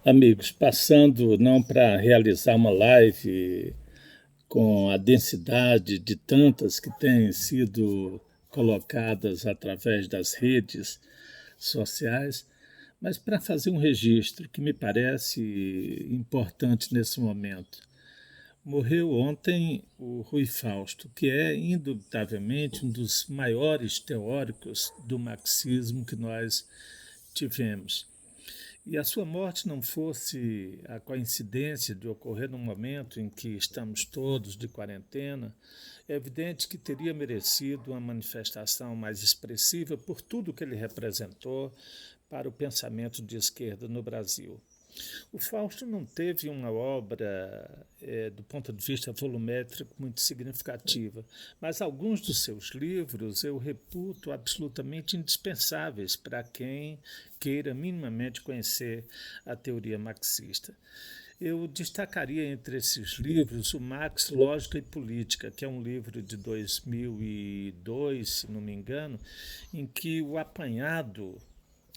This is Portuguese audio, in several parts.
Amigos, passando não para realizar uma live com a densidade de tantas que têm sido colocadas através das redes sociais, mas para fazer um registro que me parece importante nesse momento. Morreu ontem o Rui Fausto, que é indubitavelmente um dos maiores teóricos do marxismo que nós tivemos. E a sua morte não fosse a coincidência de ocorrer num momento em que estamos todos de quarentena, é evidente que teria merecido uma manifestação mais expressiva por tudo que ele representou para o pensamento de esquerda no Brasil. O Fausto não teve uma obra, do ponto de vista volumétrico, muito significativa, mas alguns dos seus livros eu reputo absolutamente indispensáveis para quem queira minimamente conhecer a teoria marxista. Eu destacaria entre esses livros o Marx, Lógica e Política, que é um livro de 2002, se não me engano, em que o apanhado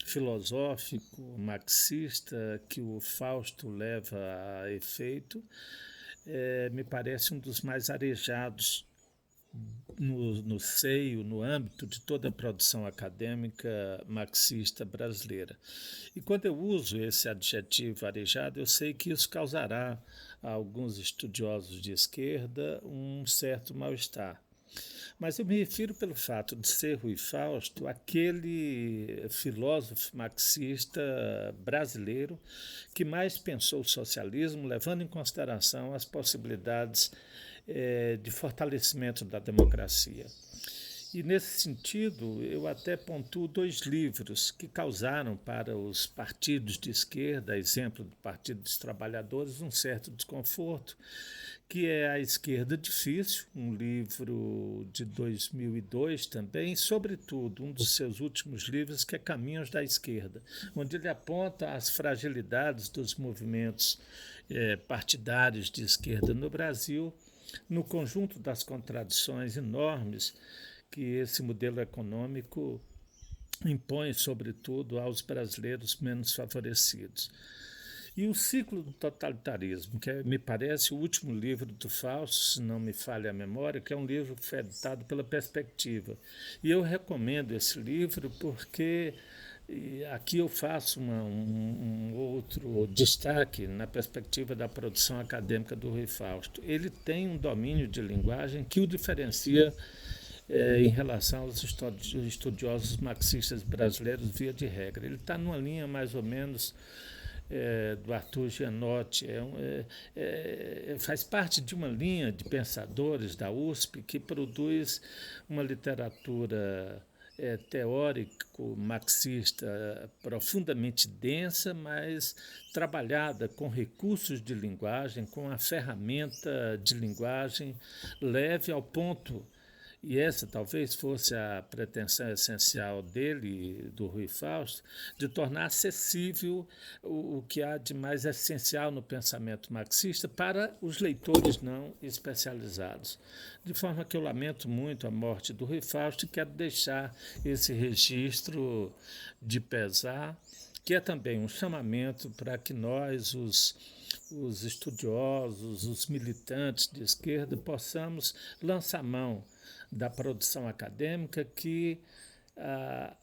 filosófico marxista que o Fausto leva a efeito me parece um dos mais arejados no seio, no âmbito de toda a produção acadêmica marxista brasileira. E quando eu uso esse adjetivo arejado, eu sei que isso causará a alguns estudiosos de esquerda um certo mal-estar. Mas eu me refiro pelo fato de ser Rui Fausto aquele filósofo marxista brasileiro que mais pensou o socialismo, levando em consideração as possibilidades de fortalecimento da democracia. E, nesse sentido, eu até pontuo dois livros que causaram para os partidos de esquerda, a exemplo do Partido dos Trabalhadores, um certo desconforto, que é A Esquerda Difícil, um livro de 2002 também, e, sobretudo, um dos seus últimos livros, que é Caminhos da Esquerda, onde ele aponta as fragilidades dos movimentos partidários de esquerda no Brasil, no conjunto das contradições enormes que esse modelo econômico impõe, sobretudo, aos brasileiros menos favorecidos. E o Ciclo do Totalitarismo, que me parece o último livro do Fausto, se não me falha a memória, que é um livro que foi editado pela Perspectiva. E eu recomendo esse livro porque aqui eu faço um outro destaque na perspectiva da produção acadêmica do Rui Fausto. Ele tem um domínio de linguagem que o diferencia em relação aos estudiosos marxistas brasileiros, via de regra. Ele está numa linha mais ou menos do Arthur Gianotti, faz parte de uma linha de pensadores da USP que produz uma literatura teórico marxista profundamente densa, mas trabalhada com recursos de linguagem, com a ferramenta de linguagem leve ao ponto. E essa talvez fosse a pretensão essencial dele, do Rui Fausto, de tornar acessível o que há de mais essencial no pensamento marxista para os leitores não especializados. De forma que eu lamento muito a morte do Rui Fausto e quero deixar esse registro de pesar, que é também um chamamento para que nós, os estudiosos, os militantes de esquerda, possamos lançar mão da produção acadêmica que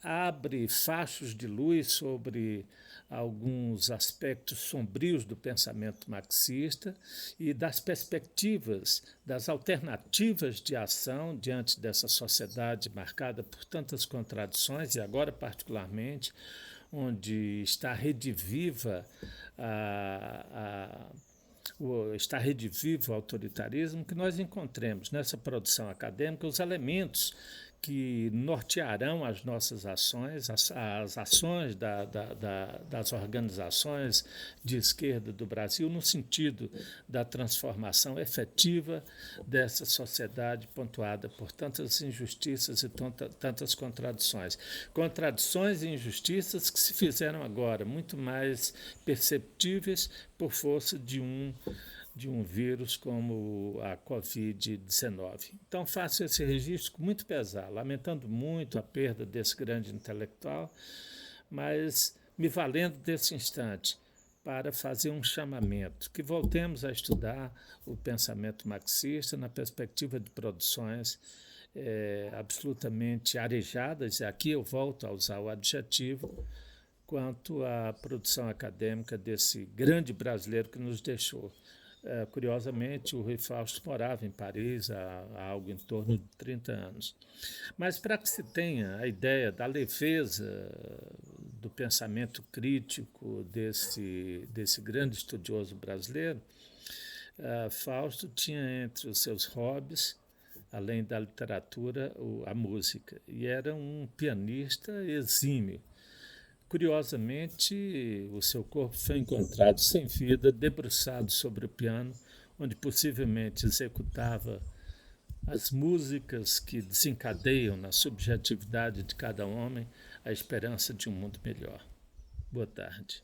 abre fachos de luz sobre alguns aspectos sombrios do pensamento marxista e das perspectivas, das alternativas de ação diante dessa sociedade marcada por tantas contradições, e agora particularmente onde está rediviva está redivivo o autoritarismo, que nós encontremos nessa produção acadêmica os elementos que nortearão as nossas ações, as ações das organizações de esquerda do Brasil, no sentido da transformação efetiva dessa sociedade pontuada por tantas injustiças e tantas contradições. Contradições e injustiças que se fizeram agora muito mais perceptíveis por força de um vírus como a Covid-19. Então faço esse registro com muito pesar, lamentando muito a perda desse grande intelectual, mas me valendo desse instante para fazer um chamamento, que voltemos a estudar o pensamento marxista na perspectiva de produções absolutamente arejadas, e aqui eu volto a usar o adjetivo, quanto à produção acadêmica desse grande brasileiro que nos deixou. Curiosamente, o Rui Fausto morava em Paris há algo em torno de 30 anos. Mas para que se tenha a ideia da leveza do pensamento crítico desse grande estudioso brasileiro, Fausto tinha entre os seus hobbies, além da literatura, a música, e era um pianista exímio. Curiosamente, o seu corpo foi encontrado sem vida, debruçado sobre o piano, onde possivelmente executava as músicas que desencadeiam na subjetividade de cada homem a esperança de um mundo melhor. Boa tarde.